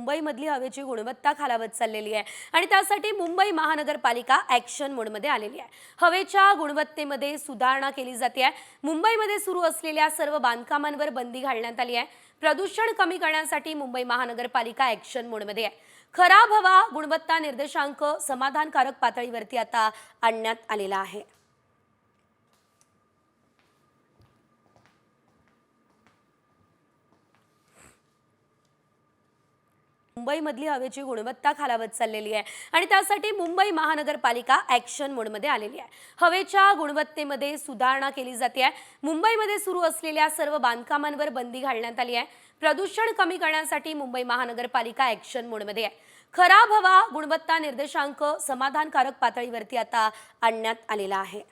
मुंबईमधली हवेची गुणवत्ता खालावत चाललेली आहे आणि त्यासाठी मुंबई महानगरपालिका ॲक्शन मोडमध्ये आलेली आहे। हवेच्या गुणवत्तेमध्ये सुधारणा केली जाते आहे। मुंबईमध्ये सुरू असलेल्या सर्व बांधकामांवर बंदी घालण्यात आली आहे। प्रदूषण कमी करण्यासाठी मुंबई महानगरपालिका ॲक्शन मोडमध्ये आहे। खराब हवा गुणवत्ता निर्देशांक समाधानकारक पातळीवरती आता आणण्यात आलेला आहे। मुंबईमधली हवेची गुणवत्ता खालावत चाललेली आहे आणि त्यासाठी मुंबई महानगरपालिका ॲक्शन मोडमध्ये आलेली आहे। हवेच्या गुणवत्तेमध्ये सुधारणा केली जाते आहे। मुंबईमध्ये सुरू असलेल्या सर्व बांधकामांवर बंदी घालण्यात आली आहे। प्रदूषण कमी करण्यासाठी मुंबई महानगरपालिका ॲक्शन मोडमध्ये आहे। खराब हवा गुणवत्ता निर्देशांक समाधानकारक पातळीवरती आता आणण्यात आलेला आहे।